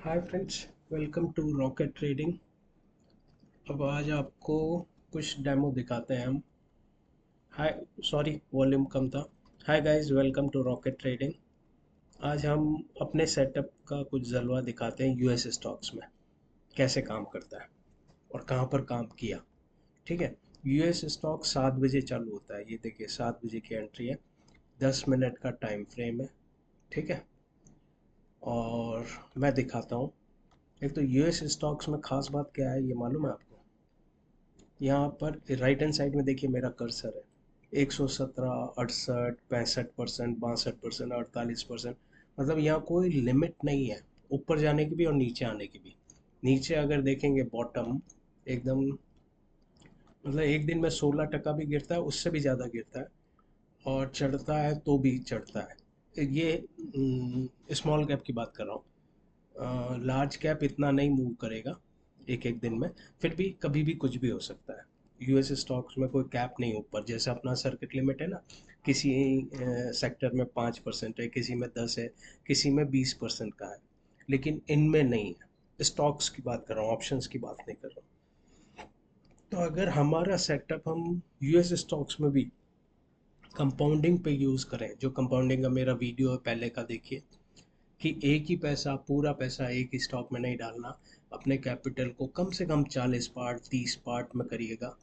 Hi friends, welcome to rocket trading. अब आज आपको कुछ डेमो दिखाते हैं हम। हाय, सॉरी वॉल्यूम कम था। Hi guys, welcome to rocket trading. आज हम अपने सेटअप का कुछ जलवा दिखाते हैं यूएस स्टॉक्स में कैसे काम करता है और कहाँ पर काम किया। ठीक है। यूएस स्टॉक 7 बजे चालू होता है। ये देखिए, 7 बजे की एंट्री है। 10 मिनट का टाइम फ्रेम है। ठीक है। और मैं दिखाता हूँ। एक तो यूएस स्टॉक्स में खास बात क्या है, ये मालूम है आपको? यहाँ पर राइट हैंड साइड में देखिए, मेरा कर्सर है। 117, 68, 65%, 62%, 48%। मतलब यहाँ कोई लिमिट नहीं है ऊपर जाने की भी और नीचे आने की भी। नीचे अगर देखेंगे बॉटम एकदम, मतलब एक दिन में 16% भी गिरता है, उससे भी ज़्यादा गिरता है। और चढ़ता है तो भी चढ़ता है। ये स्मॉल कैप की बात कर रहा हूँ। लार्ज कैप इतना नहीं मूव करेगा एक एक दिन में। फिर भी कभी भी कुछ भी हो सकता है। यूएस स्टॉक्स में कोई कैप नहीं ऊपर, जैसे अपना सर्किट लिमिट है ना। किसी सेक्टर में 5% है, किसी में 10 है, किसी में 20% का है। लेकिन इनमें नहीं है। स्टॉक्स की बात कर रहा हूँ, ऑप्शंस की बात नहीं कर रहा हूँ। तो अगर हमारा सेटअप हम यूएस स्टॉक्स में भी कंपाउंडिंग पे यूज़ करें, जो कंपाउंडिंग का मेरा वीडियो है पहले का, देखिए कि एक ही पैसा, पूरा पैसा एक ही स्टॉक में नहीं डालना। अपने कैपिटल को कम से कम 40 पार्ट, 30 पार्ट में करिएगा।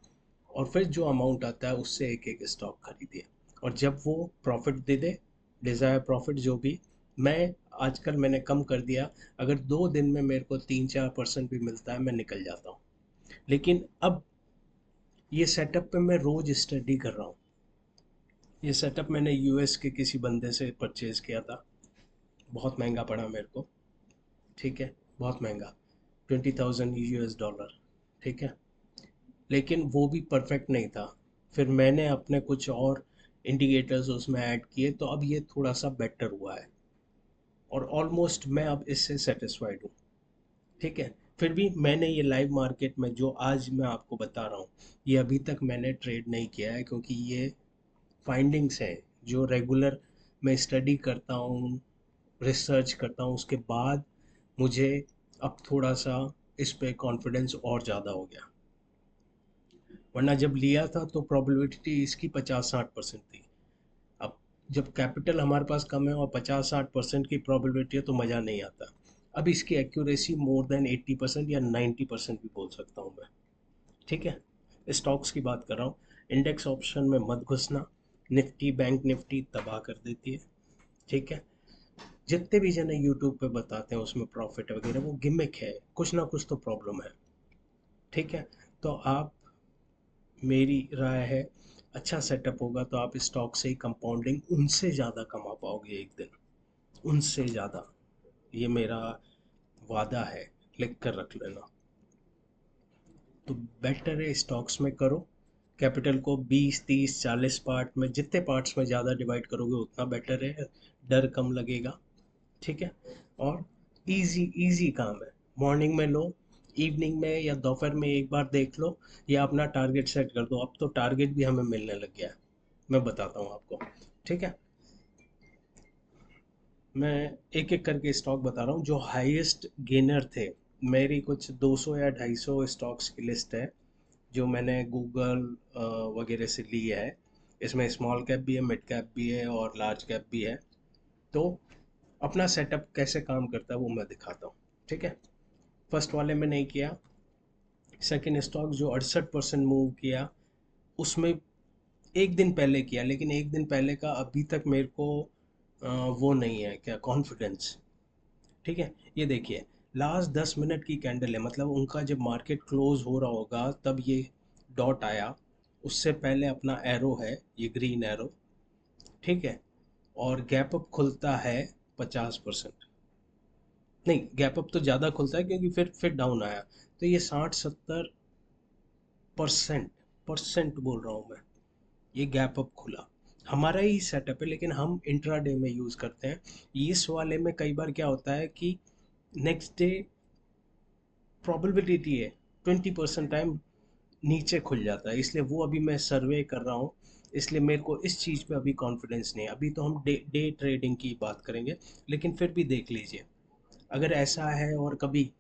और फिर जो अमाउंट आता है उससे एक एक स्टॉक खरीदिए। और जब वो प्रॉफिट दे दे, डिज़ायर प्रॉफिट जो भी, मैं आजकल मैंने कम कर दिया। अगर 2 दिन में मेरे को 3-4% भी मिलता है, मैं निकल जाता हूँ। लेकिन अब ये सेटअप पे मैं रोज़ स्टडी कर रहा हूँ। ये सेटअप मैंने यूएस के किसी बंदे से परचेज़ किया था। बहुत महंगा पड़ा मेरे को। ठीक है। बहुत महंगा, 20,000 US डॉलर। ठीक है। लेकिन वो भी परफेक्ट नहीं था। फिर मैंने अपने कुछ और इंडिकेटर्स उसमें ऐड किए, तो अब ये थोड़ा सा बेटर हुआ है। और ऑलमोस्ट मैं अब इससे सेटिस्फाइड हूँ। ठीक है। फिर भी मैंने ये लाइव मार्केट में जो आज मैं आपको बता रहा हूँ, ये अभी तक मैंने ट्रेड नहीं किया है, क्योंकि ये फाइंडिंग्स हैं जो रेगुलर मैं स्टडी करता हूँ, रिसर्च करता हूँ, उसके बाद मुझे अब थोड़ा सा इस पे कॉन्फिडेंस और ज़्यादा हो गया। वरना जब लिया था तो प्रोबेबिलिटी इसकी 50-60% थी। अब जब कैपिटल हमारे पास कम है और 50-60% की प्रोबेबिलिटी है, तो मज़ा नहीं आता। अब इसकी एक्यूरेसी मोर देन 80% या 90% भी बोल सकता हूँ मैं। ठीक है। स्टॉक्स की बात कर रहा हूँ। इंडेक्स ऑप्शन में मत घुसना। निफ्टी, बैंक निफ्टी तबाह कर देती है। ठीक है। जितने भी जने यूट्यूब पे बताते हैं उसमें प्रॉफिट वगैरह, वो गिमिक है, कुछ ना कुछ तो प्रॉब्लम है। ठीक है। तो आप, मेरी राय है, अच्छा सेटअप होगा तो आप स्टॉक से ही कंपाउंडिंग उनसे ज़्यादा कमा पाओगे एक दिन, उनसे ज़्यादा। ये मेरा वादा है, लिख कर रख लेना। तो बेटर है स्टॉक्स में करो। कैपिटल को 20, 30, 40 पार्ट में, जितने पार्ट्स में ज़्यादा डिवाइड करोगे उतना बेटर है। डर कम लगेगा। ठीक है। और इजी इजी काम है। मॉर्निंग में लो, इवनिंग में या दोपहर में एक बार देख लो, या अपना टारगेट सेट कर दो। अब तो टारगेट भी हमें मिलने लग गया है। मैं बताता हूँ आपको। ठीक है। मैं एक एक करके स्टॉक बता रहा हूँ जो हाईएस्ट गेनर थे। मेरी कुछ 200 या 250 स्टॉक्स की लिस्ट है, जो मैंने गूगल वगैरह से ली है। इसमें स्मॉल कैप भी है, मिड कैप भी है और लार्ज कैप भी है। तो अपना सेटअप कैसे काम करता है वो मैं दिखाता हूँ। ठीक है। फर्स्ट वाले में नहीं किया। सेकंड स्टॉक जो 68% मूव किया, उसमें एक दिन पहले किया, लेकिन एक दिन पहले का अभी तक मेरे को वो नहीं है, क्या कॉन्फिडेंस। ठीक है। ये देखिए, लास्ट 10 मिनट की कैंडल है, मतलब उनका जब मार्केट क्लोज हो रहा होगा तब ये डॉट आया। उससे पहले अपना एरो है, ये ग्रीन एरो। ठीक है। और गैप अप खुलता है 50%। नहीं, गैप अप तो ज़्यादा खुलता है क्योंकि फिर डाउन आया। तो ये 60-70% परसेंट बोल रहा हूँ मैं, ये गैप अप खुला। हमारा ही सेटअप है, लेकिन हम इंट्राडे में यूज़ करते हैं। इस वाले में कई बार क्या होता है कि नेक्स्ट डे प्रोबेबिलिटी है 20% टाइम नीचे खुल जाता है, इसलिए वो अभी मैं सर्वे कर रहा हूँ। इसलिए मेरे को इस चीज़ पे अभी कॉन्फिडेंस नहीं है। अभी तो हम डे डे ट्रेडिंग की बात करेंगे, लेकिन फिर भी देख लीजिए। अगर ऐसा है और कभी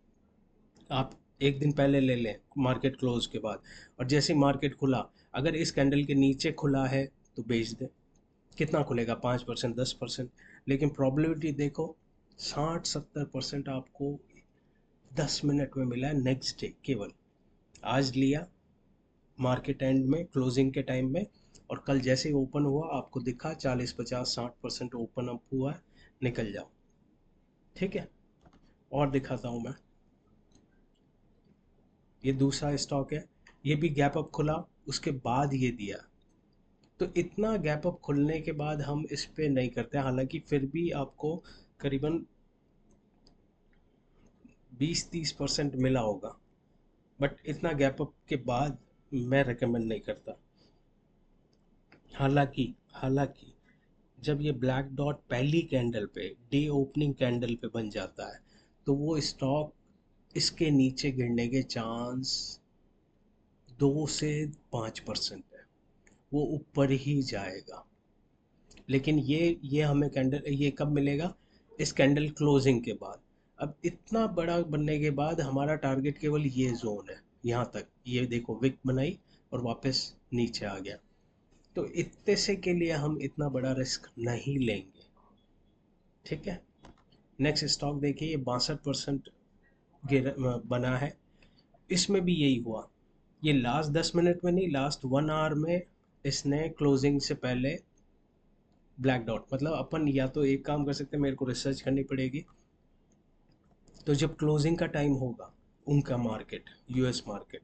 आप एक दिन पहले ले लें मार्केट क्लोज के बाद, और जैसे ही मार्केट खुला अगर इस कैंडल के नीचे खुला है तो बेच दें। कितना खुलेगा? 5%, 10%। लेकिन प्रॉबिलिटी देखो, 60-70% आपको 10 मिनट में मिला है नेक्स्ट डे केवल। आज लिया मार्केट एंड में क्लोजिंग के टाइम में, और कल जैसे ही ओपन हुआ आपको दिखा 40-50-60% ओपन अप हुआ है, निकल जाओ। ठीक है, और दिखाता हूँ मैं। ये दूसरा स्टॉक है, ये भी गैप अप खुला उसके बाद ये दिया। तो इतना गैप अप खुलने के बाद हम इस पे नहीं करते, हालांकि फिर भी आपको करीबन 20-30% मिला होगा, बट इतना गैप अप के बाद मैं रेकमेंड नहीं करता। हालांकि हालांकि जब ये ब्लैक डॉट पहली कैंडल पे, डे ओपनिंग कैंडल पे बन जाता है, तो वो स्टॉक इसके नीचे गिरने के चांस 2 से 5% है, वो ऊपर ही जाएगा। लेकिन ये हमें कैंडल ये कब मिलेगा? इस कैंडल क्लोजिंग के बाद। अब इतना बड़ा बनने के बाद हमारा टारगेट केवल ये जोन है, यहाँ तक। ये देखो विक बनाई और वापस नीचे आ गया, तो इतने से के लिए हम इतना बड़ा रिस्क नहीं लेंगे। ठीक है, नेक्स्ट स्टॉक देखिए, ये 62% गिर बना है। इसमें भी यही हुआ, ये लास्ट 10 मिनट में नहीं, लास्ट 1 आवर में इसने क्लोजिंग से पहले ब्लैक डॉट, मतलब अपन या तो एक काम कर सकते हैं, मेरे को रिसर्च करनी पड़ेगी। तो जब क्लोजिंग का टाइम होगा उनका मार्केट, यूएस मार्केट,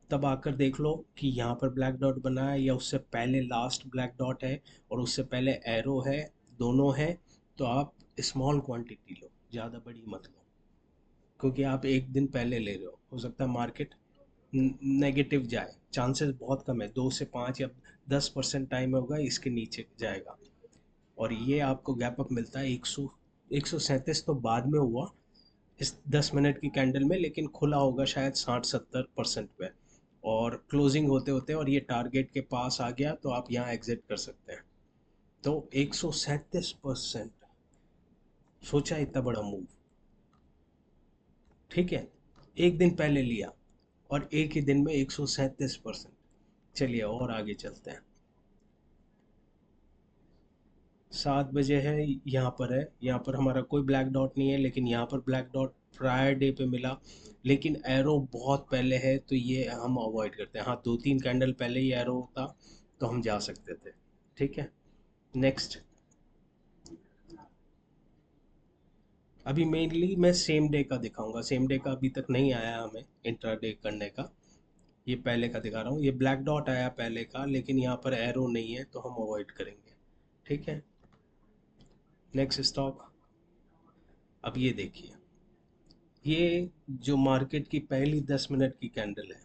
तब आकर देख लो कि यहाँ पर ब्लैक डॉट बना है या उससे पहले लास्ट ब्लैक डॉट है और उससे पहले एरो है, दोनों है। तो आप स्मॉल क्वांटिटी लो, ज़्यादा बड़ी मत लो, क्योंकि आप एक दिन पहले ले रहे हो सकता है मार्केट नेगेटिव जाए, चांसेस बहुत कम है, 2 से 5 या 10% टाइम होगा इसके नीचे जाएगा। और ये आपको गैप अप मिलता है 137, तो बाद में हुआ इस 10 मिनट की कैंडल में, लेकिन खुला होगा शायद 60-70% पे, और क्लोजिंग होते होते और ये टारगेट के पास आ गया तो आप यहाँ एग्जिट कर सकते हैं। तो 137%, सोचा इतना बड़ा मूव। ठीक है, एक दिन पहले लिया और एक ही दिन में 137%। चलिए और आगे चलते हैं। 7 बजे है, यहाँ पर है, यहाँ पर हमारा कोई ब्लैक डॉट नहीं है, लेकिन यहाँ पर ब्लैक डॉट प्रायर डे पे मिला, लेकिन एरो बहुत पहले है तो ये हम अवॉइड करते हैं। हाँ, 2-3 कैंडल पहले ही एरो होता तो हम जा सकते थे। ठीक है, नेक्स्ट। अभी मेनली मैं सेम डे का दिखाऊंगा, सेम डे का अभी तक नहीं आया हमें इंट्रा डे करने का। ये पहले का दिखा रहा हूँ, ये ब्लैक डॉट आया पहले का, लेकिन यहाँ पर एरो नहीं है तो हम अवॉइड करेंगे। ठीक है, नेक्स्ट स्टॉक। अब ये देखिए, ये जो मार्केट की पहली 10 मिनट की कैंडल है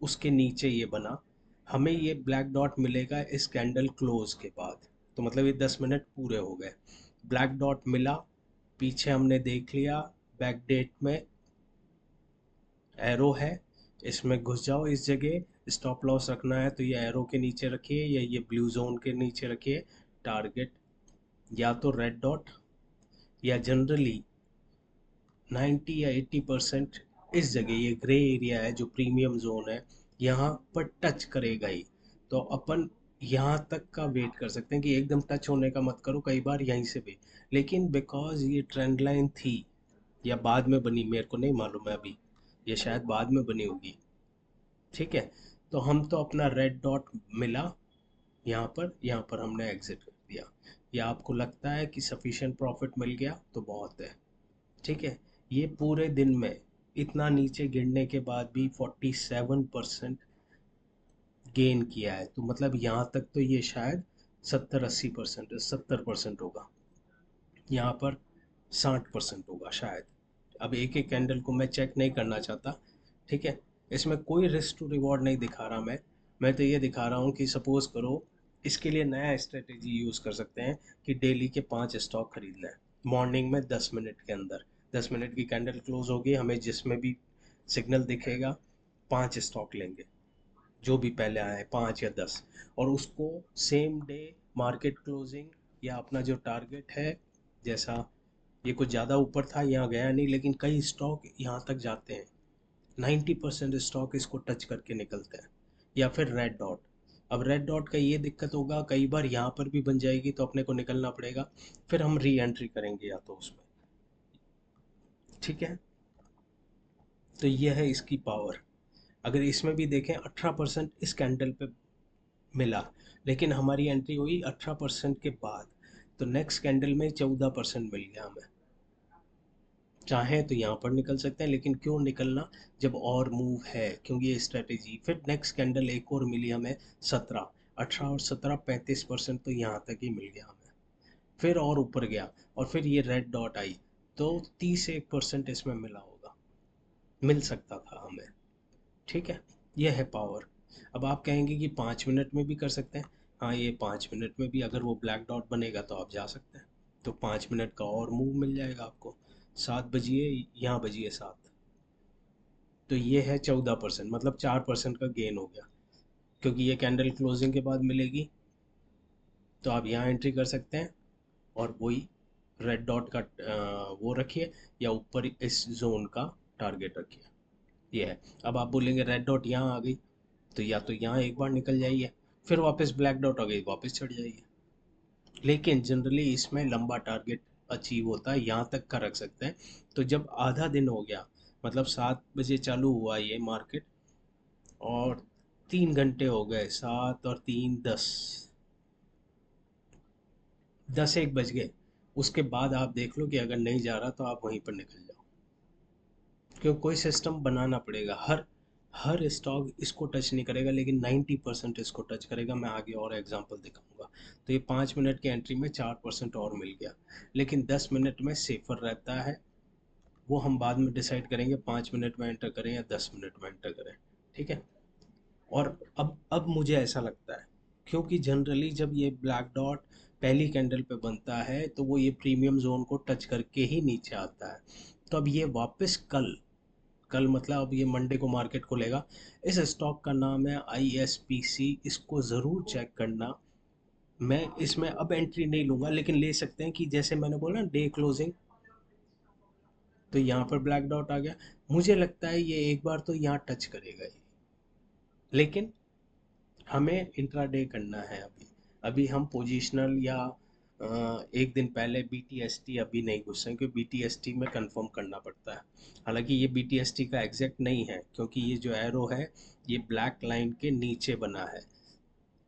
उसके नीचे ये बना, हमें ये ब्लैक डॉट मिलेगा इस कैंडल क्लोज के बाद। तो मतलब ये 10 मिनट पूरे हो गए, ब्लैक डॉट मिला, पीछे हमने देख लिया, बैक डेट में एरो है, इसमें घुस जाओ इस जगह। स्टॉप लॉस रखना है तो ये एरो के नीचे रखिए या ये ब्लू जोन के नीचे रखिए। टारगेट या तो रेड डॉट या जनरली 90 या 80% इस जगह, ये ग्रे एरिया है जो प्रीमियम जोन है, यहाँ पर टच करेगा ही। तो अपन यहाँ तक का वेट कर सकते हैं कि एकदम टच होने का मत करो, कई बार यहीं से भी। लेकिन बिकॉज ये ट्रेंड लाइन थी या बाद में बनी, मेरे को नहीं मालूम है अभी, ये शायद बाद में बनी होगी। ठीक है, तो हम तो अपना रेड डॉट मिला यहाँ पर हमने एग्जिट कर दिया। या आपको लगता है कि सफिशिएंट प्रॉफिट मिल गया तो बहुत है। ठीक है, ये पूरे दिन में इतना नीचे गिरने के बाद भी 47% गेन किया है, तो मतलब यहाँ तक तो ये शायद 70-80%, 70% होगा, यहाँ पर 60% होगा शायद। अब एक एक कैंडल को मैं चेक नहीं करना चाहता। ठीक है, इसमें कोई रिस्क टू रिवॉर्ड नहीं दिखा रहा मैं तो ये दिखा रहा हूँ कि सपोज करो, इसके लिए नया स्ट्रेटेजी यूज़ कर सकते हैं कि डेली के 5 स्टॉक खरीद लें मॉर्निंग में 10 मिनट के अंदर। 10 मिनट की कैंडल क्लोज होगी, हमें जिसमें भी सिग्नल दिखेगा 5 स्टॉक लेंगे, जो भी पहले आए 5 या 10, और उसको सेम डे मार्केट क्लोजिंग या अपना जो टारगेट है, जैसा ये कुछ ज़्यादा ऊपर था, यहाँ गया नहीं, लेकिन कई स्टॉक यहाँ तक जाते हैं। 90% स्टॉक इसको टच करके निकलते हैं। या फिर रेड डॉट। अब रेड डॉट का ये दिक्कत होगा, कई बार यहाँ पर भी बन जाएगी तो अपने को निकलना पड़ेगा, फिर हम री एंट्री करेंगे या तो उसमें। ठीक है, तो ये है इसकी पावर। अगर इसमें भी देखें 18% इस कैंडल पे मिला, लेकिन हमारी एंट्री हुई 18% के बाद, तो नेक्स्ट कैंडल में 14% मिल गया हमें। चाहे तो यहाँ पर निकल सकते हैं, लेकिन क्यों निकलना जब और मूव है, क्योंकि ये स्ट्रेटेजी। फिर नेक्स्ट कैंडल एक और मिली हमें 17, 18 और 17 35%, तो यहाँ तक ही मिल गया हमें। फिर और ऊपर गया और फिर ये रेड डॉट आई, तो 31% इसमें मिला होगा, मिल सकता था हमें। ठीक है, ये है पावर। अब आप कहेंगे कि 5 मिनट में भी कर सकते हैं। हाँ, ये 5 मिनट में भी अगर वो ब्लैक डॉट बनेगा तो आप जा सकते हैं, तो 5 मिनट का और मूव मिल जाएगा आपको। 7 बजिए, यहाँ बजिए 7, तो ये है 14%, मतलब 4% का गेन हो गया, क्योंकि ये कैंडल क्लोजिंग के बाद मिलेगी। तो आप यहाँ एंट्री कर सकते हैं और वही रेड डॉट का वो रखिए, या ऊपर इस जोन का टारगेट रखिए। ये है। अब आप बोलेंगे रेड डॉट यहाँ आ गई, तो या तो यहाँ एक बार निकल जाइए, फिर वापस ब्लैक डॉट आ गई वापस चढ़ जाइए। लेकिन जनरली इसमें लंबा टारगेट अचीव होता है, यहाँ तक का रख सकते हैं। तो जब आधा दिन हो गया, मतलब 7 बजे चालू हुआ ये मार्केट, और 3 घंटे हो गए, 7 और 3 10, 10 1 बज गए, उसके बाद आप देख लो कि अगर नहीं जा रहा तो आप वहीं पर निकल जाओ। क्यों, कोई सिस्टम बनाना पड़ेगा। हर हर स्टॉक इसको टच नहीं करेगा, लेकिन 90% इसको टच करेगा। मैं आगे और एग्जांपल दिखाऊंगा। तो ये 5 मिनट की एंट्री में 4% और मिल गया, लेकिन 10 मिनट में सेफर रहता है। वो हम बाद में डिसाइड करेंगे 5 मिनट में एंटर करें या 10 मिनट में एंटर करें। ठीक है। और अब मुझे ऐसा लगता है, क्योंकि जनरली जब ये ब्लैक डॉट पहली कैंडल पे बनता है तो वो ये प्रीमियम जोन को टच करके ही नीचे आता है। तो अब ये वापस कल, कल मतलब अब ये मंडे को मार्केट खुलेगा। इस स्टॉक का नाम है ISPC, इसको ज़रूर चेक करना। मैं इसमें अब एंट्री नहीं लूँगा, लेकिन ले सकते हैं कि जैसे मैंने बोला डे क्लोजिंग, तो यहाँ पर ब्लैक डॉट आ गया। मुझे लगता है ये एक बार तो यहाँ टच करेगा ही, लेकिन हमें इंट्राडे करना है अभी। अभी हम पोजिशनल या एक दिन पहले BTST अभी नहीं घुस रहे, क्योंकि BTST में कंफर्म करना पड़ता है। हालांकि ये BTST का एग्जैक्ट नहीं है, क्योंकि ये जो एरो है ये ब्लैक लाइन के नीचे बना है,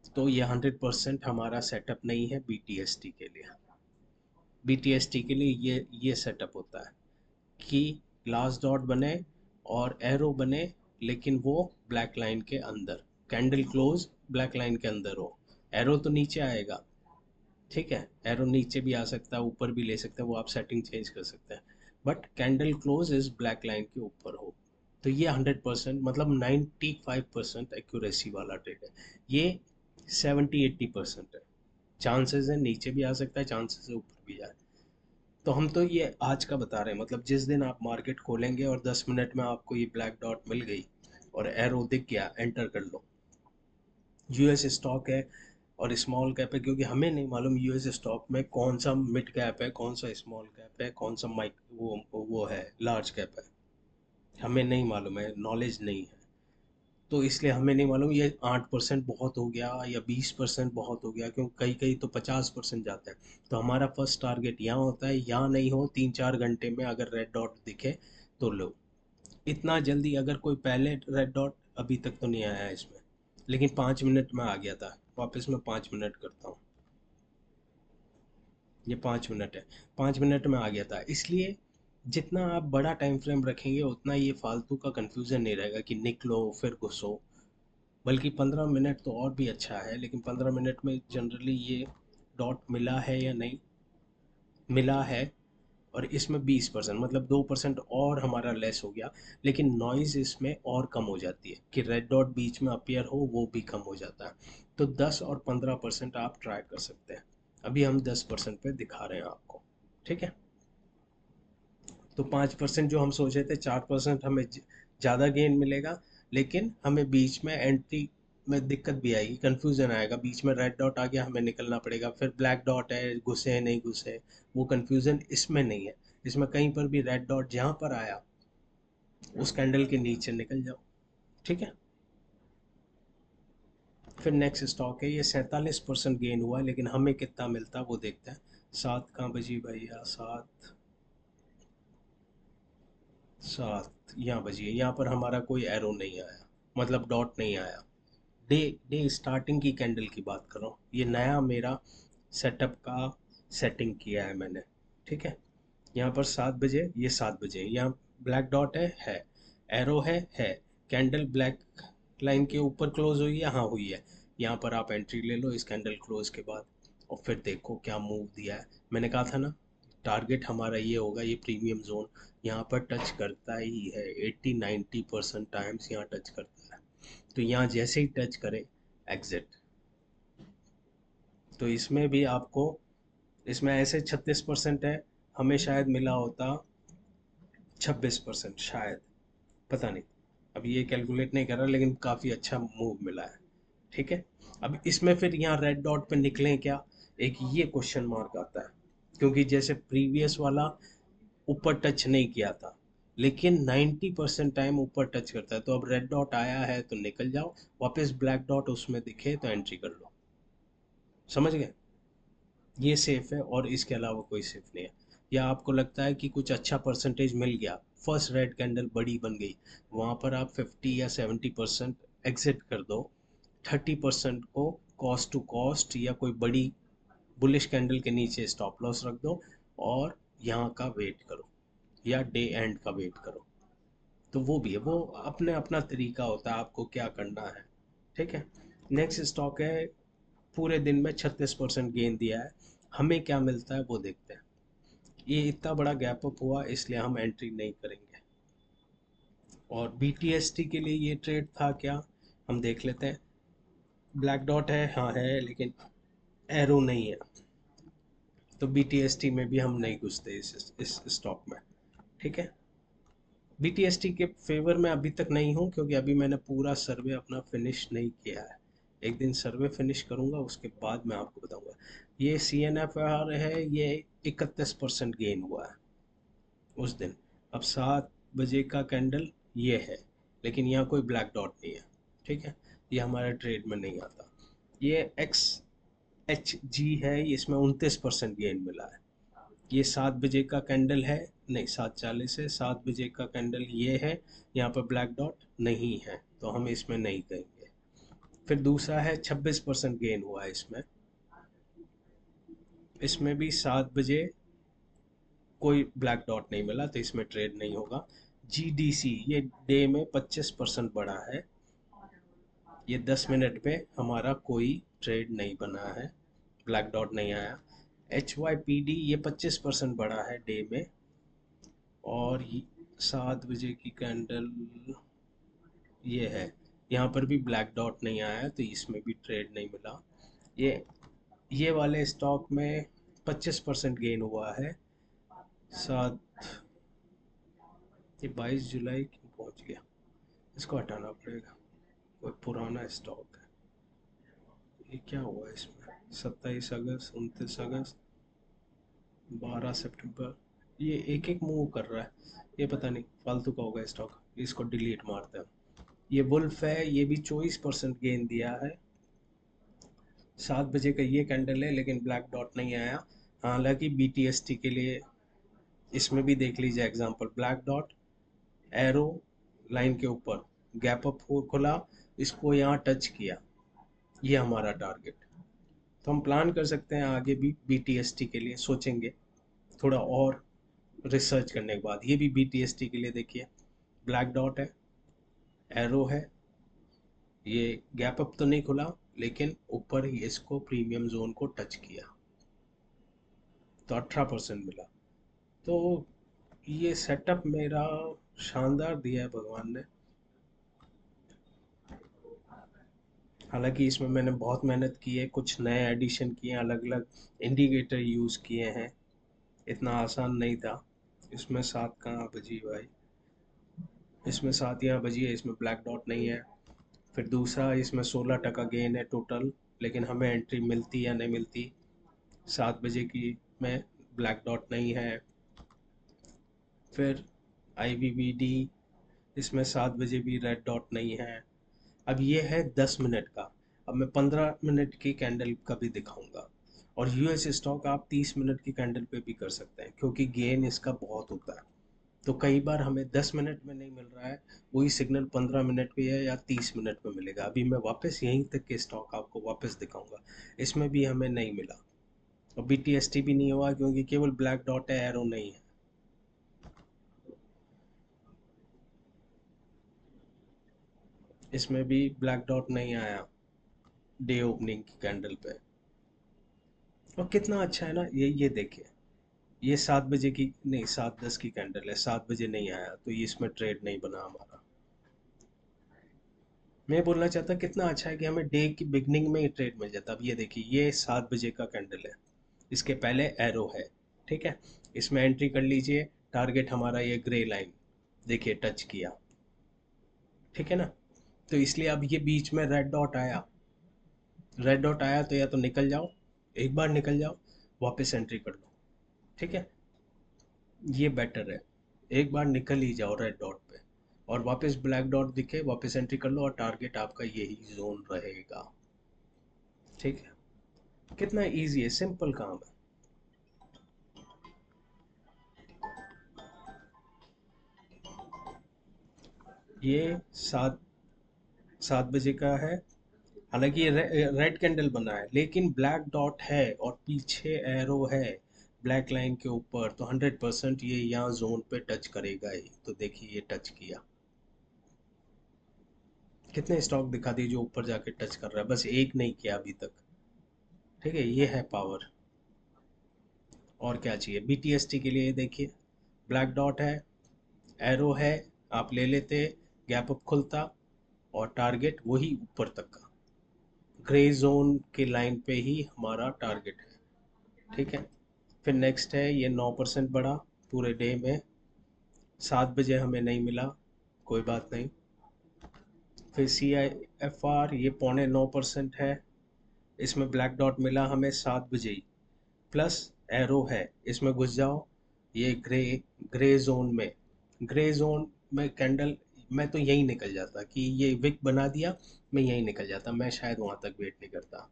तो ये 100% हमारा सेटअप नहीं है BTST के लिए। BTST के लिए ये सेटअप होता है कि लास्ट डॉट बने और एरो बने, लेकिन वो ब्लैक लाइन के अंदर, कैंडल क्लोज ब्लैक लाइन के अंदर हो। एरो तो नीचे आएगा, ठीक है, एरो नीचे भी आ सकता है, ऊपर भी ले सकते हैं, वो आप सेटिंग चेंज कर सकते हैं, but candle close is black line के ऊपर हो। तो ये 100%, मतलब 95% एक्यूरेसी वाला ट्रेड है। ये 70-80% है। चांसेस है नीचे भी आ सकता है, चांसेस है ऊपर भी जाए। तो हम तो ये आज का बता रहे हैं, मतलब जिस दिन आप मार्केट खोलेंगे और 10 मिनट में आपको ये ब्लैक डॉट मिल गई और एरो दिख गया, एंटर कर लो। US स्टॉक है और स्मॉल कैप है, क्योंकि हमें नहीं मालूम US स्टॉक में कौन सा मिड कैप है, कौन सा स्मॉल कैप है, कौन सा माइक वो है लार्ज कैप है। हमें नहीं मालूम है, नॉलेज नहीं है। तो इसलिए हमें नहीं मालूम ये 8% बहुत हो गया या 20% बहुत हो गया, क्योंकि कई कई तो 50% जाता है। तो हमारा फर्स्ट टारगेट यहाँ होता है, यहाँ नहीं हो 3 4 घंटे में अगर रेड डॉट दिखे तो लो। इतना जल्दी अगर कोई पहले रेड डॉट अभी तक तो नहीं आया है इसमें, लेकिन 5 मिनट में आ गया था। वापस मैं 5 मिनट करता हूँ, ये 5 मिनट है, 5 मिनट में आ गया था। इसलिए जितना आप बड़ा टाइम फ्रेम रखेंगे उतना ये फालतू का कंफ्यूजन नहीं रहेगा कि निकलो फिर घुसो। बल्कि 15 मिनट तो और भी अच्छा है, लेकिन 15 मिनट में जनरली ये डॉट मिला है या नहीं मिला है, और इसमें 20%, मतलब 2% और हमारा लेस हो गया। लेकिन नॉइज़ इसमें और कम हो जाती है कि रेड डॉट बीच में अपीयर हो, वो भी कम हो जाता है। तो 10 और 15% आप ट्राई कर सकते हैं। अभी हम 10% पे दिखा रहे हैं आपको। ठीक है, तो 5% जो हम सोचे थे, 4% हमें ज़्यादा गेन मिलेगा, लेकिन हमें बीच में एंट्री में दिक्कत भी आएगी, कंफ्यूजन आएगा। बीच में रेड डॉट आ गया, हमें निकलना पड़ेगा, फिर ब्लैक डॉट है, घुसे हैं नहीं घुसे, वो कंफ्यूजन इसमें नहीं है। इसमें कहीं पर भी रेड डॉट जहां पर आया उस कैंडल के नीचे निकल जाओ, ठीक है। फिर नेक्स्ट स्टॉक है, ये 47% गेन हुआ है, लेकिन हमें कितना मिलता है वो देखते हैं। 7 कहाँ बजी भैया, 7 7 यहाँ बजी है। यहाँ पर हमारा कोई एरो नहीं आया, मतलब डॉट नहीं आया। डे डे स्टार्टिंग की कैंडल की बात कर रहा हूँ, ये नया मेरा सेटअप का सेटिंग किया है मैंने, ठीक है। यहाँ पर 7 बजे, ये 7 बजे, यहाँ ब्लैक डॉट है, एरो है, कैंडल ब्लैक लाइन के ऊपर क्लोज हुई है, हाँ हुई है। यहाँ पर आप एंट्री ले लो इस कैंडल क्लोज के बाद, और फिर देखो क्या मूव दिया है। मैंने कहा था ना टारगेट हमारा ये होगा, ये प्रीमियम जोन यहाँ पर टच करता ही है, 80-90% टाइम्स यहाँ टच करता है। तो यहाँ जैसे ही टच करे एग्जिट। तो इसमें भी आपको, इसमें ऐसे 36% है, हमें शायद मिला होता 26% शायद, पता नहीं, अब ये कैलकुलेट नहीं कर रहा, लेकिन काफ़ी अच्छा मूव मिला है, ठीक है। अब इसमें फिर यहाँ रेड डॉट पे निकलें क्या, एक ये क्वेश्चन मार्क आता है, क्योंकि जैसे प्रीवियस वाला ऊपर टच नहीं किया था, लेकिन 90% टाइम ऊपर टच करता है। तो अब रेड डॉट आया है तो निकल जाओ, वापस ब्लैक डॉट उसमें दिखे तो एंट्री कर लो, समझ गए। ये सेफ है और इसके अलावा कोई सेफ नहीं है। या आपको लगता है कि कुछ अच्छा परसेंटेज मिल गया, फर्स्ट रेड कैंडल बड़ी बन गई, वहाँ पर आप 50 या 70% एग्जिट कर दो, 30% को कॉस्ट टू कॉस्ट या कोई बड़ी बुलिश कैंडल के नीचे स्टॉप लॉस रख दो, और यहाँ का वेट करो या डे एंड का वेट करो। तो वो भी है, वो अपने अपना तरीका होता है आपको क्या करना है, ठीक है। नेक्स्ट स्टॉक है, पूरे दिन में 36% गेन दिया है, हमें क्या मिलता है वो देखते हैं। ये इतना बड़ा गैप अप हुआ इसलिए हम एंट्री नहीं करेंगे। और BTST के लिए ये ट्रेड था क्या, हम देख लेते हैं। ब्लैक डॉट है, हाँ है, लेकिन एरो नहीं है, तो BTST में भी हम नहीं घुसते इस स्टॉक में, ठीक है। BTST के फेवर में अभी तक नहीं हूँ, क्योंकि अभी मैंने पूरा सर्वे अपना फिनिश नहीं किया है। एक दिन सर्वे फिनिश करूँगा उसके बाद मैं आपको बताऊँगा। ये CNFR है, ये 31% गेन हुआ है उस दिन। अब 7 बजे का कैंडल ये है, लेकिन यहाँ कोई ब्लैक डॉट नहीं है, ठीक है। ये हमारे ट्रेड में नहीं आता। ये XHG है, इसमें 29% गेन मिला है। ये 7 बजे का कैंडल है, नहीं 7:40 है, 7 बजे का कैंडल ये है, यहाँ पर ब्लैक डॉट नहीं है तो हम इसमें नहीं कहेंगे। फिर दूसरा है 26% गेन हुआ है इसमें, इसमें भी 7 बजे कोई ब्लैक डॉट नहीं मिला तो इसमें ट्रेड नहीं होगा। GDC ये डे में 25% बढ़ा है, ये 10 मिनट पे हमारा कोई ट्रेड नहीं बना है, ब्लैक डॉट नहीं आया। HYPD ये 25% बढ़ा है डे में, और 7 बजे की कैंडल ये है, यहाँ पर भी ब्लैक डॉट नहीं आया तो इसमें भी ट्रेड नहीं मिला। ये वाले स्टॉक में 25% गेन हुआ है। सात, ये 22 जुलाई क्यों पहुँच गया, इसको हटाना पड़ेगा, कोई पुराना स्टॉक है। ये क्या हुआ इसमें, 27 अगस्त, 29 अगस्त, 12 सितंबर, ये एक एक मूव कर रहा है, ये पता नहीं फालतू का होगा स्टॉक, इसको डिलीट मारते हैं। ये वुल्फ है, ये भी 24% गेन दिया है। 7 बजे का ये कैंडल है, लेकिन ब्लैक डॉट नहीं आया। हालांकि BTST के लिए इसमें भी देख लीजिए example, black dot, arrow line के ऊपर गैप अप खुला, इसको यहाँ टच किया, ये हमारा टारगेट। तो हम प्लान कर सकते हैं आगे भी BTST के लिए, सोचेंगे थोड़ा और रिसर्च करने के बाद। ये भी BTST के लिए देखिए, ब्लैक डॉट है, एरो है, ये गैप अप तो नहीं खुला, लेकिन ऊपर ही इसको प्रीमियम जोन को टच किया तो 18% मिला। तो ये सेटअप मेरा शानदार दिया है भगवान ने। हालांकि इसमें मैंने बहुत मेहनत की है, कुछ नए एडिशन किए हैं, अलग अलग इंडिकेटर यूज़ किए हैं, इतना आसान नहीं था। इसमें 7 कहाँ बजी भाई, इसमें 7 यहाँ बजी है, इसमें ब्लैक डॉट नहीं है। फिर दूसरा, इसमें 16% गेन है टोटल, लेकिन हमें एंट्री मिलती या नहीं मिलती। 7 बजे की में ब्लैक डॉट नहीं है, फिर IVBD, इसमें 7 बजे भी रेड डॉट नहीं है। अब ये है 10 मिनट का। अब मैं 15 मिनट की कैंडल का भी दिखाऊंगा। और यूएस स्टॉक आप 30 मिनट की कैंडल पे भी कर सकते हैं, क्योंकि गेन इसका बहुत होता है। तो कई बार हमें 10 मिनट में नहीं मिल रहा है, वही सिग्नल 15 मिनट पे है या 30 मिनट में मिलेगा। अभी मैं वापस यहीं तक के स्टॉक आपको वापस दिखाऊंगा। इसमें भी हमें नहीं मिला, और BTST भी नहीं हुआ, क्योंकि केवल ब्लैक डॉट है, एरो नहीं है। इसमें भी ब्लैक डॉट नहीं आया डे ओपनिंग की कैंडल पे। और कितना अच्छा है ना, ये देखिए, ये 7 बजे की नहीं, 7:10 की कैंडल है, 7 बजे नहीं आया, तो ये इसमें ट्रेड नहीं बना हमारा। मैं बोलना चाहता कितना अच्छा है कि हमें डे की बिगनिंग में ही ट्रेड मिल जाता। अब ये देखिए, ये 7 बजे का कैंडल है, इसके पहले एरो है, ठीक है। इसमें एंट्री कर लीजिए। टारगेट हमारा ये ग्रे लाइन देखिए टच किया, ठीक है ना। तो इसलिए अब ये बीच में रेड डॉट आया, रेड डॉट आया तो या तो निकल जाओ, एक बार निकल जाओ, वापस एंट्री कर लो, ठीक है। ये बेटर है, एक बार निकल ही जाओ रेड डॉट पे, और वापस ब्लैक डॉट दिखे वापस एंट्री कर लो, और टारगेट आपका यही जोन रहेगा, ठीक है। कितना इजी है, सिंपल काम है। ये 7 बजे का है। हालांकि ये रेड कैंडल बना है, लेकिन ब्लैक डॉट है और पीछे एरो है ब्लैक लाइन के ऊपर, तो 100% ये यहाँ जोन पे टच करेगा ही। तो देखिए ये टच किया। कितने स्टॉक दिखा दिए जो ऊपर जाके टच कर रहा है, बस एक नहीं किया अभी तक, ठीक है। ये है पावर। और क्या चाहिए BTST के लिए, देखिए ब्लैक डॉट है, एरो है, आप ले लेते, गैप अप खुलता, और टारगेट वही ऊपर तक का ग्रे जोन के लाइन पे ही हमारा टारगेट है, ठीक है। फिर नेक्स्ट है, ये 9% बढ़ा पूरे डे में। 7 बजे हमें नहीं मिला, कोई बात नहीं। फिर CIFR, ये 8.9% है, इसमें ब्लैक डॉट मिला हमें 7 बजे ही, प्लस एरो है, इसमें घुस जाओ। ये ग्रे जोन में, ग्रे जोन में कैंडल, मैं तो यही निकल जाता कि ये विक बना दिया, मैं यही निकल जाता, मैं शायद वहां तक वेट नहीं करता,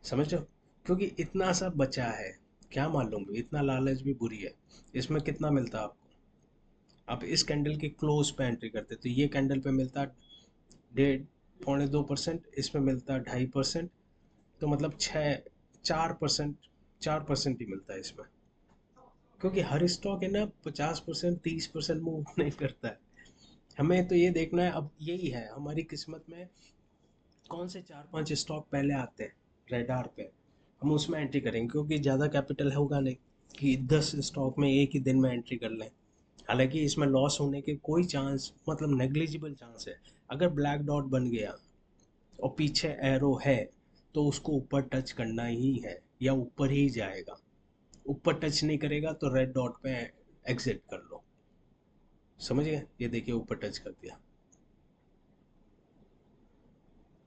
समझ रहे हो। क्योंकि इतना सा बचा है, क्या मालूम, इतना लालच भी बुरी है। इसमें कितना मिलता आपको, आप इस कैंडल के क्लोज पे एंट्री करते तो ये कैंडल पे मिलता 1.5 2%, इसमें मिलता 2.5%, तो मतलब 4%, 4% ही मिलता है इसमें। क्योंकि हर स्टॉक है ना 50% 30% मूव नहीं करता है। हमें तो ये देखना है, अब यही है हमारी किस्मत में, कौन से 4 5 स्टॉक पहले आते हैं रेडार पे, हम उसमें एंट्री करेंगे। क्योंकि ज़्यादा कैपिटल होगा नहीं कि 10 स्टॉक में एक ही दिन में एंट्री कर लें। हालांकि इसमें लॉस होने के कोई चांस, मतलब नेग्लिजिबल चांस है। अगर ब्लैक डॉट बन गया और पीछे एरो है, तो उसको ऊपर टच करना ही है, या ऊपर ही जाएगा। ऊपर टच नहीं करेगा तो रेड डॉट पे एग्जिट कर लो, समझ गए। ये देखिए ऊपर टच कर दिया।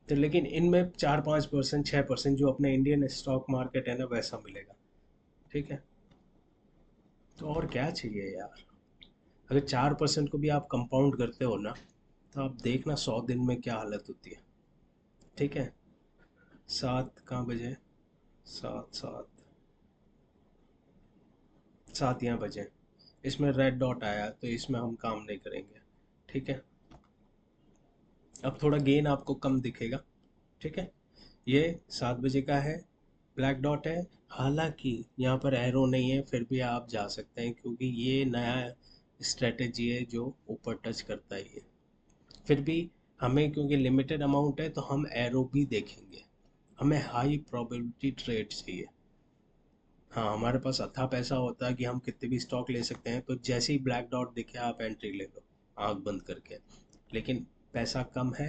तो लेकिन इनमें 4 5%, 6% जो अपने इंडियन स्टॉक मार्केट है ना, वैसा मिलेगा, ठीक है। तो और क्या चाहिए यार। अगर 4% को भी आप कंपाउंड करते हो ना, तो आप देखना 100 दिन में क्या हालत होती है, ठीक है। 7 कहाँ बजे, 7 यहाँ बजे। इसमें रेड डॉट आया तो इसमें हम काम नहीं करेंगे, ठीक है। अब थोड़ा गेन आपको कम दिखेगा, ठीक है। ये 7 बजे का है, ब्लैक डॉट है। हालांकि यहाँ पर एरो नहीं है, फिर भी आप जा सकते हैं, क्योंकि ये नया स्ट्रेटेजी है जो ऊपर टच करता ही है। फिर भी हमें, क्योंकि लिमिटेड अमाउंट है, तो हम एरो भी देखेंगे। हमें हाई प्रोबेबिलिटी ट्रेड चाहिए। हाँ, हमारे पास अथा पैसा होता है कि हम कितने भी स्टॉक ले सकते हैं, तो जैसे ही ब्लैक डॉट दिखे आप एंट्री ले लो, आंख बंद करके। लेकिन पैसा कम है,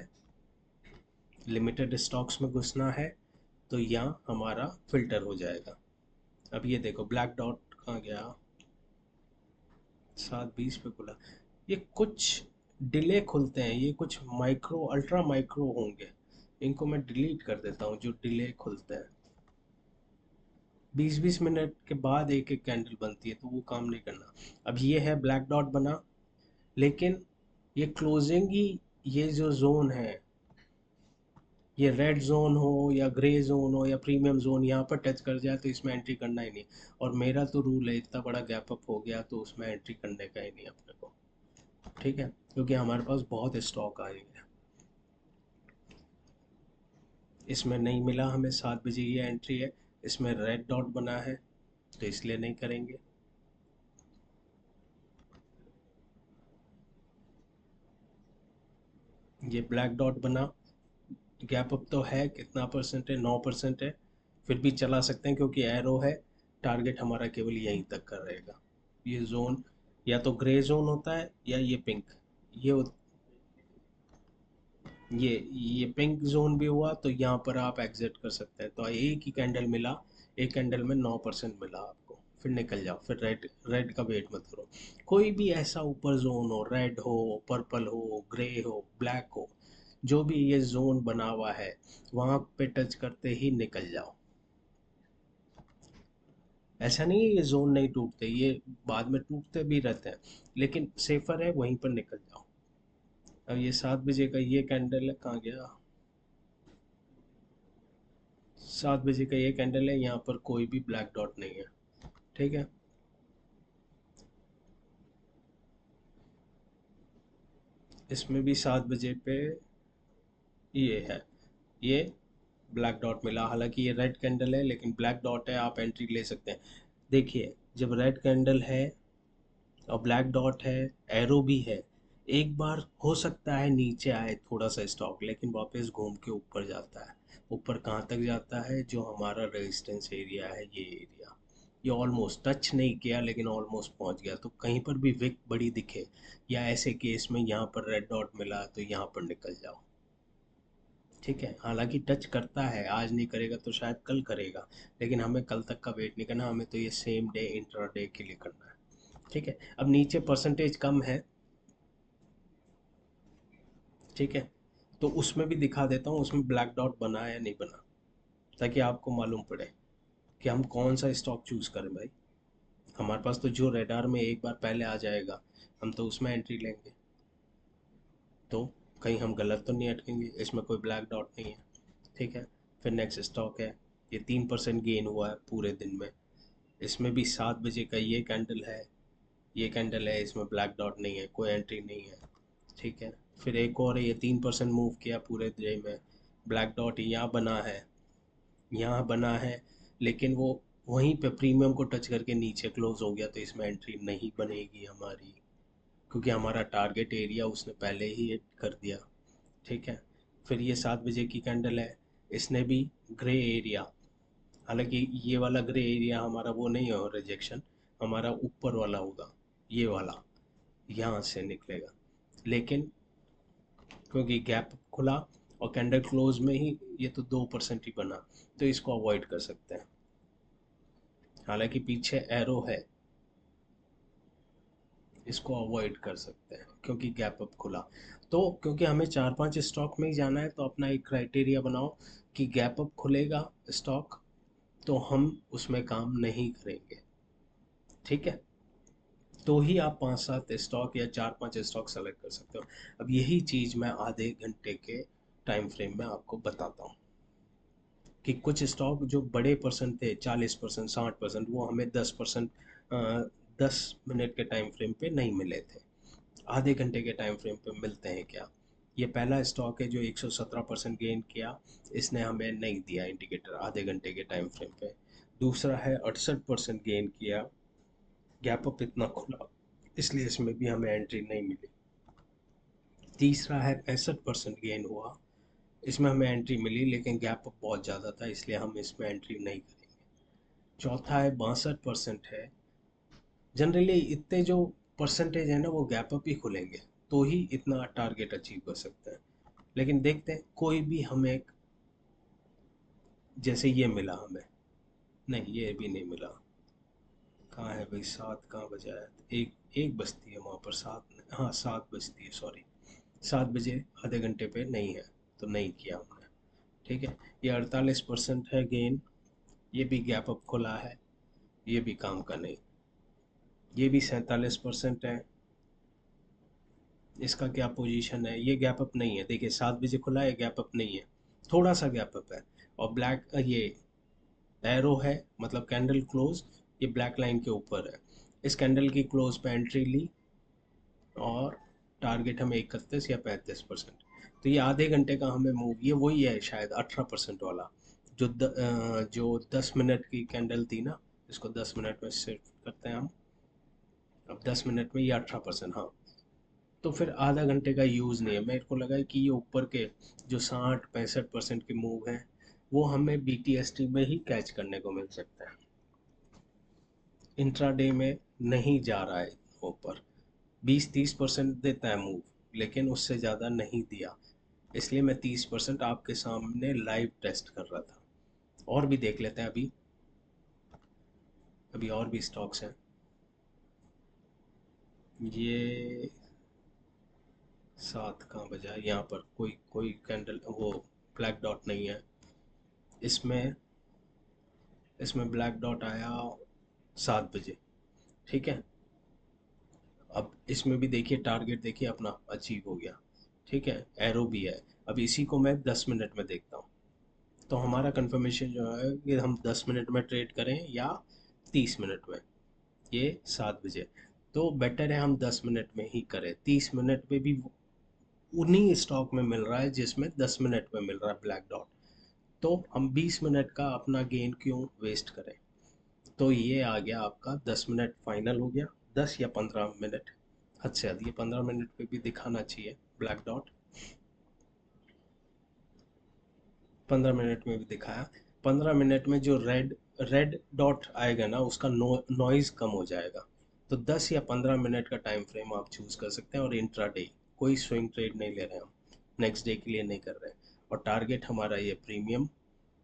लिमिटेड स्टॉक्स में घुसना है, तो यहाँ हमारा फिल्टर हो जाएगा। अब ये देखो ब्लैक डॉट कहाँ गया, 7:20 पे खुला। ये कुछ डिले खुलते हैं, ये कुछ माइक्रो अल्ट्रा माइक्रो होंगे, इनको मैं डिलीट कर देता हूँ जो डिले खुलते हैं। 20-20 मिनट के बाद एक एक कैंडल बनती है, तो वो काम नहीं करना। अब ये है ब्लैक डॉट बना, लेकिन ये क्लोजिंग ही, ये जो जोन है, ये रेड जोन हो या ग्रे जोन हो या प्रीमियम जोन, यहाँ पर टच कर जाए तो इसमें एंट्री करना ही नहीं। और मेरा तो रूल है, इतना बड़ा गैप अप हो गया तो उसमें एंट्री करने का ही नहीं अपने को, ठीक है, क्योंकि हमारे पास बहुत स्टॉक आ गया। इसमें नहीं मिला हमें, 7 बजे ये एंट्री है, इसमें रेड डॉट बना है तो इसलिए नहीं करेंगे। ये ब्लैक डॉट बना, गैप अप तो है, कितना परसेंट है, 9% है, फिर भी चला सकते हैं क्योंकि एरो है, टारगेट हमारा केवल यहीं तक का रहेगा। ये जोन या तो ग्रे जोन होता है या ये पिंक, ये ये पिंक जोन भी हुआ तो यहाँ पर आप एग्जिट कर सकते हैं। तो एक ही कैंडल मिला, एक कैंडल में 9% मिला आपको, फिर निकल जाओ, फिर रेड रेड का वेट मत करो। कोई भी ऐसा ऊपर जोन हो, रेड हो, पर्पल हो, ग्रे हो, ब्लैक हो, जो भी ये जोन बना हुआ है, वहां पे टच करते ही निकल जाओ। ऐसा नहीं है ये जोन नहीं टूटते, ये बाद में टूटते भी रहते हैं, लेकिन सेफर है वहीं पर निकल जाओ। अब ये 7 बजे का ये कैंडल है, कहाँ गया, 7 बजे का ये कैंडल है, यहाँ पर कोई भी ब्लैक डॉट नहीं है, ठीक है। इसमें भी 7 बजे पे ये है, ये ब्लैक डॉट मिला, हालांकि ये रेड कैंडल है लेकिन ब्लैक डॉट है, आप एंट्री ले सकते हैं। देखिए, जब रेड कैंडल है और ब्लैक डॉट है, एरो भी है, एक बार हो सकता है नीचे आए थोड़ा सा स्टॉक, लेकिन वापस घूम के ऊपर जाता है। ऊपर कहाँ तक जाता है, जो हमारा रेजिस्टेंस एरिया है, ये एरिया, ये ऑलमोस्ट टच नहीं किया लेकिन ऑलमोस्ट पहुंच गया। तो कहीं पर भी विक बड़ी दिखे या ऐसे केस में यहाँ पर रेड डॉट मिला तो यहाँ पर निकल जाओ, ठीक है। हालांकि टच करता है, आज नहीं करेगा तो शायद कल करेगा, लेकिन हमें कल तक का वेट नहीं करना, हमें तो ये सेम डे इंट्राडे के लिए करना है, ठीक है। अब नीचे परसेंटेज कम है, ठीक है, तो उसमें भी दिखा देता हूँ, उसमें ब्लैक डॉट बना है या नहीं बना, ताकि आपको मालूम पड़े कि हम कौन सा स्टॉक चूज करें भाई। हमारे पास तो जो रेडार में एक बार पहले आ जाएगा, हम तो उसमें एंट्री लेंगे। तो कहीं हम गलत तो नहीं अटकेंगे, इसमें कोई ब्लैक डॉट नहीं है, ठीक है। फिर नेक्स्ट स्टॉक है, ये 3% गेन हुआ है पूरे दिन में, इसमें भी 7 बजे का ये कैंडल है, ये कैंडल है, इसमें ब्लैक डॉट नहीं है, कोई एंट्री नहीं है, ठीक है। फिर एक और है, ये 3% मूव किया पूरे डे में, ब्लैक डॉट यहाँ बना है, यहाँ बना है, लेकिन वो वहीं पे प्रीमियम को टच करके नीचे क्लोज हो गया, तो इसमें एंट्री नहीं बनेगी हमारी, क्योंकि हमारा टारगेट एरिया उसने पहले ही हिट कर दिया, ठीक है। फिर ये 7 बजे की कैंडल है, इसने भी ग्रे एरिया, हालांकि ये वाला ग्रे एरिया हमारा वो नहीं हो रिजेक्शन, हमारा ऊपर वाला होगा, ये वाला यहाँ से निकलेगा, लेकिन क्योंकि गैप खुला और कैंडल क्लोज में ही ये तो 2% ही बना, तो इसको अवॉइड कर सकते हैं। हालांकि पीछे एरो है, इसको अवॉइड कर सकते हैं क्योंकि गैप अप खुला। तो क्योंकि हमें 4-5 स्टॉक में ही जाना है, तो अपना एक क्राइटेरिया बनाओ कि गैप अप खुलेगा स्टॉक तो हम उसमें काम नहीं करेंगे, ठीक है। तो ही आप 5-7 स्टॉक या 4-5 स्टॉक सेलेक्ट कर सकते हो। अब यही चीज़ मैं आधे घंटे के टाइम फ्रेम में आपको बताता हूँ कि कुछ स्टॉक जो बड़े परसेंट थे, 40%, 60%, वो हमें 10%, 10 मिनट के टाइम फ्रेम पे नहीं मिले थे, आधे घंटे के टाइम फ्रेम पे मिलते हैं क्या। ये पहला स्टॉक है जो 117% गेन किया, इसने हमें नहीं दिया इंडिकेटर आधे घंटे के टाइम फ्रेम पे। दूसरा है 68% गेन किया, गैप अप इतना खुला, इसलिए इसमें भी हमें एंट्री नहीं मिली। तीसरा है 65% गेन हुआ, इसमें हमें एंट्री मिली लेकिन गैप अप बहुत ज़्यादा था, इसलिए हम इसमें एंट्री नहीं करेंगे। चौथा है 62% है, जनरली इतने जो परसेंटेज है ना वो गैप अप ही खुलेंगे, तो ही इतना टारगेट अचीव कर सकते हैं। लेकिन देखते हैं, कोई भी हमें, जैसे ये मिला हमें, नहीं ये भी नहीं मिला, कहाँ है भाई, 7 कहाँ बजा है, एक एक बजती है वहाँ पर, 7, हाँ 7 बजती है, सॉरी, 7 बजे आधे घंटे पे नहीं है, तो नहीं किया हमने, ठीक है। ये 48% है गेन, ये भी गैप अप खुला है, ये भी काम का नहीं, ये भी 47% है। इसका क्या पोजीशन है? ये गैप अप नहीं है, देखिए 7 बजे खुला है, गैप अप नहीं है, थोड़ा सा गैप अप है। और ब्लैक ये एरो है, मतलब कैंडल क्लोज, ये ब्लैक लाइन के ऊपर है। इस कैंडल की क्लोज पे एंट्री ली और टारगेट हमें 31 या 35%। तो ये आधे घंटे का हमें मूव, ये वही है शायद 18% वाला, जो 10 मिनट की कैंडल थी ना, इसको 10 मिनट में शिफ्ट करते हैं हम। अब 10 मिनट में ये 18%, हाँ। तो फिर आधा घंटे का यूज़ नहीं है। मेरे को लगा है कि ये ऊपर के जो 60-65% के मूव हैं, वो हमें BTST में ही कैच करने को मिल सकता है। इंट्राडे में नहीं जा रहा है ऊपर, 20-30% देता है मूव, लेकिन उससे ज़्यादा नहीं दिया। इसलिए मैं 30% आपके सामने लाइव टेस्ट कर रहा था। और भी देख लेते हैं अभी, अभी और भी स्टॉक्स हैं। ये 7 कहाँ बजा है? यहाँ पर कोई कोई कैंडल, वो ब्लैक डॉट नहीं है इसमें। इसमें ब्लैक डॉट आया 7 बजे, ठीक है। अब इसमें भी देखिए, टारगेट देखिए अपना अचीव हो गया, ठीक है, एरो भी है। अब इसी को मैं 10 मिनट में देखता हूँ। तो हमारा कंफर्मेशन जो है कि हम 10 मिनट में ट्रेड करें या 30 मिनट में। ये 7 बजे, तो बेटर है हम 10 मिनट में ही करें। 30 मिनट में भी उन्हीं स्टॉक में मिल रहा है जिसमें 10 मिनट में मिल रहा है ब्लैक डॉट। तो हम 20 मिनट का अपना गेन क्यों वेस्ट करें? तो ये आ गया आपका 10 मिनट फाइनल हो गया। 10 या 15 मिनट, हद से हद ये 15 मिनट पे भी दिखाना चाहिए ब्लैक डॉट। 15 मिनट में भी दिखाया। 15 मिनट में जो रेड रेड डॉट आएगा ना, उसका नॉइज कम हो जाएगा। तो 10 या 15 मिनट का टाइम फ्रेम आप चूज कर सकते हैं। और इंट्राडे कोई स्विंग ट्रेड नहीं ले रहे हम, नेक्स्ट डे के लिए नहीं कर रहे। और टारगेट हमारा ये प्रीमियम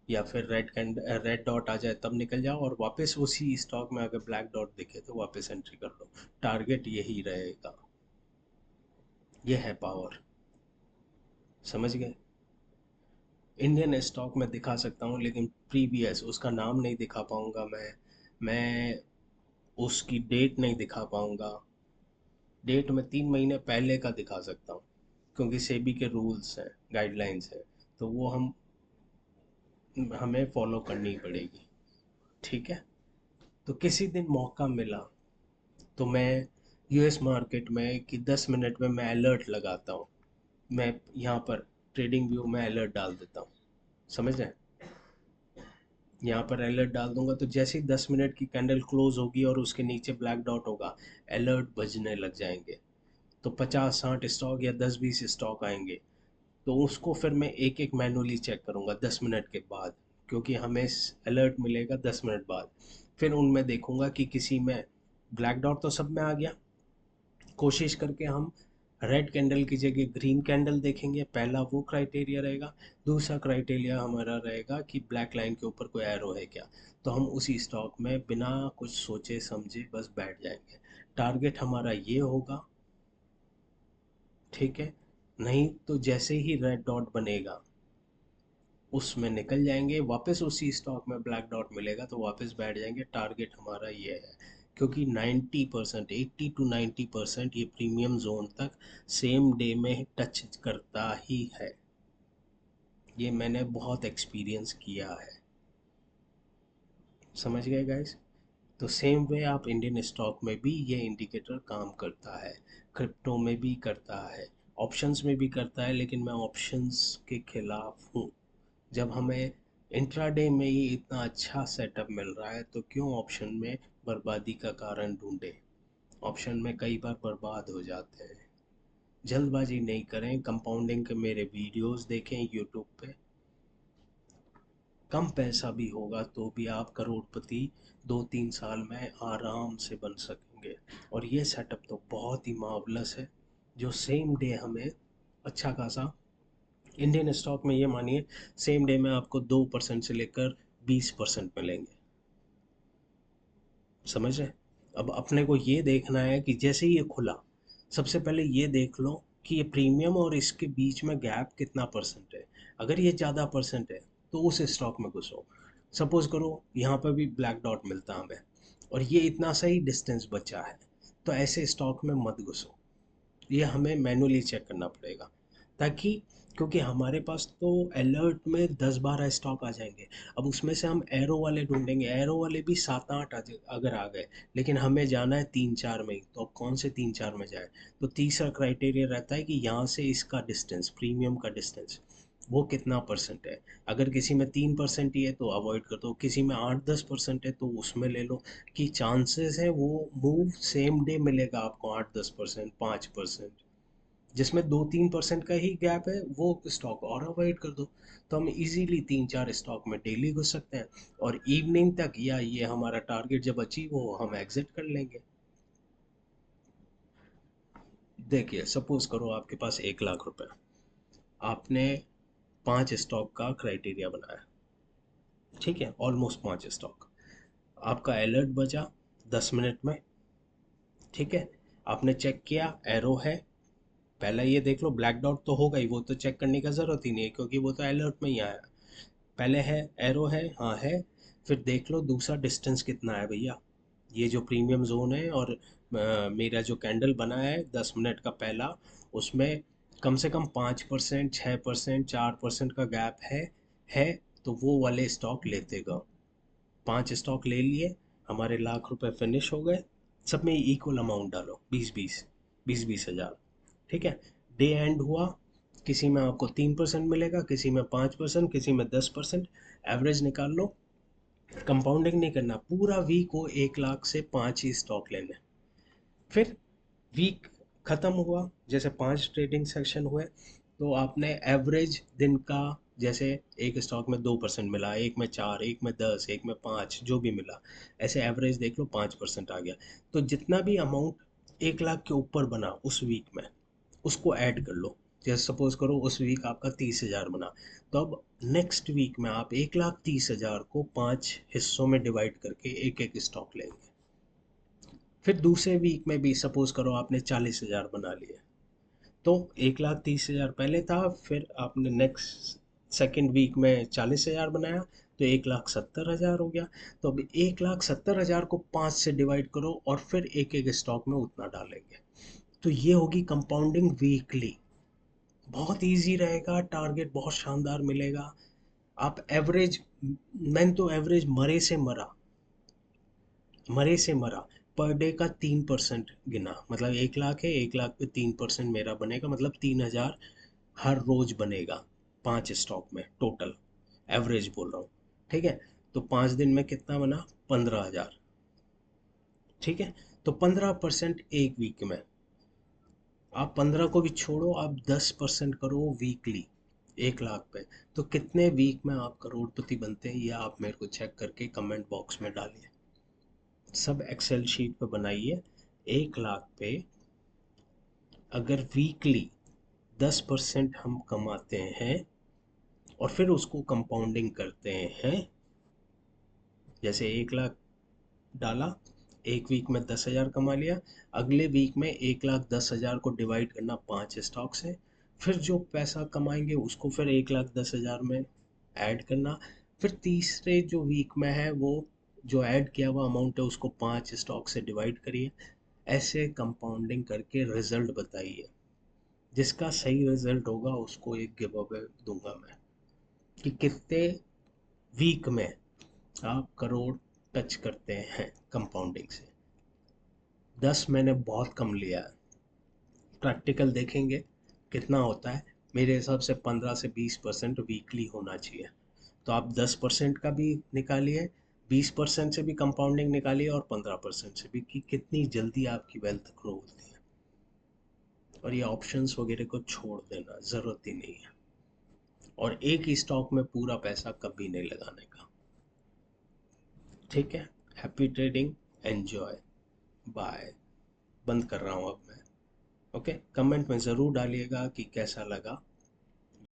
या फिर रेड डॉट आ जाए तब निकल जाओ, और वापस उसी स्टॉक में अगर ब्लैक डॉट दिखे तो वापस एंट्री कर लो। टारगेट यही रहेगा। ये है पावर, समझ गए? इंडियन स्टॉक में दिखा सकता हूँ, लेकिन प्रीवियस उसका नाम नहीं दिखा पाऊंगा मैं उसकी डेट नहीं दिखा पाऊंगा। डेट में 3 महीने पहले का दिखा सकता हूँ, क्योंकि सेबी के रूल्स हैं, गाइडलाइंस हैं, तो वो हमें फॉलो करनी पड़ेगी, ठीक है। तो किसी दिन मौका मिला तो मैं यूएस मार्केट में कि 10 मिनट में मैं अलर्ट लगाता हूँ। मैं यहाँ पर ट्रेडिंग व्यू में अलर्ट डाल देता हूँ, समझ रहे हैं? यहाँ पर अलर्ट डाल दूंगा तो जैसे ही 10 मिनट की कैंडल क्लोज होगी और उसके नीचे ब्लैक डॉट होगा, अलर्ट बजने लग जाएंगे। तो 50-60 स्टॉक या 10-20 स्टॉक आएंगे, तो उसको फिर मैं एक एक मैनुअली चेक करूंगा 10 मिनट के बाद, क्योंकि हमें अलर्ट मिलेगा 10 मिनट बाद। फिर उनमें देखूंगा कि किसी में ब्लैक डॉट तो सब में आ गया, कोशिश करके हम रेड कैंडल की जगह ग्रीन कैंडल देखेंगे, पहला वो क्राइटेरिया रहेगा। दूसरा क्राइटेरिया हमारा रहेगा कि ब्लैक लाइन के ऊपर कोई एरो है क्या। तो हम उसी स्टॉक में बिना कुछ सोचे समझे बस बैठ जाएंगे। टारगेट हमारा ये होगा, ठीक है। नहीं तो जैसे ही रेड डॉट बनेगा उसमें निकल जाएंगे, वापस उसी स्टॉक में ब्लैक डॉट मिलेगा तो वापस बैठ जाएंगे। टारगेट हमारा ये है, क्योंकि 90%, 80 to 90% ये प्रीमियम जोन तक सेम डे में टच करता ही है। ये मैंने बहुत एक्सपीरियंस किया है, समझ गए गाइस? तो सेम वे आप इंडियन स्टॉक में भी ये इंडिकेटर काम करता है, क्रिप्टो में भी करता है, ऑप्शंस में भी करता है, लेकिन मैं ऑप्शंस के खिलाफ हूँ। जब हमें इंट्राडे में ही इतना अच्छा सेटअप मिल रहा है तो क्यों ऑप्शन में बर्बादी का कारण ढूंढे? ऑप्शन में कई बार बर्बाद हो जाते हैं। जल्दबाजी नहीं करें, कंपाउंडिंग के मेरे वीडियोस देखें यूट्यूब पे। कम पैसा भी होगा तो भी आप करोड़पति 2-3 साल में आराम से बन सकेंगे। और ये सेटअप तो बहुत ही मार्वलस है, जो सेम डे हमें अच्छा खासा, इंडियन स्टॉक में ये मानिए सेम डे में आपको 2% से लेकर 20% मिलेंगे, समझ रहे? अब अपने को ये देखना है कि जैसे ही ये खुला, सबसे पहले ये देख लो कि ये प्रीमियम और इसके बीच में गैप कितना परसेंट है। अगर ये ज़्यादा परसेंट है तो उस स्टॉक में घुसो। सपोज करो यहाँ पर भी ब्लैक डॉट मिलता हमें और ये इतना सही डिस्टेंस बचा है, तो ऐसे स्टॉक में मत घुसो। ये हमें मैनुअली चेक करना पड़ेगा, ताकि क्योंकि हमारे पास तो अलर्ट में 10-12 स्टॉक आ जाएंगे। अब उसमें से हम एरो वाले ढूंढेंगे, एरो वाले भी 7-8 अगर आ गए, लेकिन हमें जाना है 3-4 में ही, तो अब कौन से 3-4 में जाए? तो तीसरा क्राइटेरिया रहता है कि यहाँ से इसका डिस्टेंस, प्रीमियम का डिस्टेंस वो कितना परसेंट है। अगर किसी में 3% ही है तो अवॉइड कर दो, किसी में 8-10% है तो उसमें ले लो, कि चांसेस है वो मूव सेम डे मिलेगा आपको 8-10%, 5%। जिसमें 2-3% का ही गैप है वो स्टॉक और अवॉइड कर दो। तो हम इजीली 3-4 स्टॉक में डेली घुस सकते हैं, और इवनिंग तक या ये हमारा टारगेट जब अचीव हो हम एग्जिट कर लेंगे। देखिए सपोज करो आपके पास 1 लाख रुपए, आपने 5 स्टॉक का क्राइटेरिया बनाया, ठीक है, ऑलमोस्ट 5 स्टॉक। आपका अलर्ट बजा 10 मिनट में, ठीक है। आपने चेक किया एरो है, पहला ये देख लो ब्लैक डॉट तो होगा ही, वो तो चेक करने का ज़रूरत ही नहीं है क्योंकि वो तो अलर्ट में ही आया। पहले है एरो है, हाँ है। फिर देख लो दूसरा डिस्टेंस कितना है भैया, ये जो प्रीमियम जोन है और मेरा जो कैंडल बना है 10 मिनट का पहला, उसमें कम से कम 5%, 6%, 4% का गैप है। तो वो वाले स्टॉक लेते गो। 5 स्टॉक ले लिए, हमारे लाख रुपए फिनिश हो गए। सब में इक्वल अमाउंट डालो, 20-20, 20-20 हज़ार, ठीक है। डे एंड हुआ, किसी में आपको 3% मिलेगा, किसी में 5%, किसी में 10%। एवरेज निकाल लो। कंपाउंडिंग नहीं करना, पूरा वीक को 1 लाख से 5 ही स्टॉक लेने। फिर वीक ख़त्म हुआ, जैसे 5 ट्रेडिंग सेक्शन हुए, तो आपने एवरेज दिन का, जैसे एक स्टॉक में 2% मिला, एक में 4, एक में 10, एक में 5, जो भी मिला, ऐसे एवरेज देख लो 5% आ गया। तो जितना भी अमाउंट 1 लाख के ऊपर बना उस वीक में, उसको ऐड कर लो। जैसे सपोज करो उस वीक आपका 30 हज़ार बना, तो अब नेक्स्ट वीक में आप 1,30,000 को 5 हिस्सों में डिवाइड करके एक एक स्टॉक लेंगे। फिर दूसरे वीक में भी सपोज करो आपने 40 हज़ार बना लिए, तो 1,30,000 पहले था, फिर आपने नेक्स्ट सेकेंड वीक में 40 हज़ार बनाया, तो 1,70,000 हो गया। तो अब 1,70,000 को 5 से डिवाइड करो और फिर एक एक स्टॉक में उतना डालेंगे। तो ये होगी कंपाउंडिंग वीकली। बहुत इजी रहेगा, टारगेट बहुत शानदार मिलेगा। आप एवरेज, मैंने तो एवरेज मरे से मरा पर डे का 3% गिना, मतलब 1 लाख है, 1 लाख पे 3% मेरा बनेगा, मतलब 3 हज़ार हर रोज बनेगा 5 स्टॉक में टोटल। एवरेज बोल रहा हूँ, ठीक है। तो 5 दिन में कितना बना? 15 हज़ार, ठीक है। तो 15% एक वीक में। आप 15 को भी छोड़ो, आप 10% करो वीकली 1 लाख पे, तो कितने वीक में आप करोड़पति बनते हैं, ये आप मेरे को चेक करके कमेंट बॉक्स में डालिए। सब एक्सेल शीट पे बनाइए। 1 लाख पे अगर वीकली 10% हम कमाते हैं और फिर उसको कंपाउंडिंग करते हैं, जैसे 1 लाख डाला, एक वीक में 10 हज़ार कमा लिया, अगले वीक में 1,10,000 को डिवाइड करना 5 स्टॉक से, फिर जो पैसा कमाएंगे उसको फिर 1,10,000 में ऐड करना, फिर तीसरे जो वीक में है वो जो ऐड किया हुआ अमाउंट है उसको 5 स्टॉक से डिवाइड करिए। ऐसे कंपाउंडिंग करके रिजल्ट बताइए। जिसका सही रिजल्ट होगा उसको एक गिव अवे दूंगा मैं, कि कितने वीक में आप करोड़ टच करते हैं कंपाउंडिंग से। 10 मैंने बहुत कम लिया है, प्रैक्टिकल देखेंगे कितना होता है। मेरे हिसाब से 15 से 20% वीकली होना चाहिए। तो आप 10% का भी निकालिए, 20% से भी कंपाउंडिंग निकालिए, और 15% से भी, कि कितनी जल्दी आपकी वेल्थ ग्रो होती है। और ये ऑप्शंस वगैरह को छोड़ देना, ज़रूरत ही नहीं है। और एक ही स्टॉक में पूरा पैसा कभी नहीं लगाने का, ठीक है। Happy trading, enjoy, bye. बंद कर रहा हूँ अब मैं। ओके, कमेंट में ज़रूर डालिएगा कि कैसा लगा।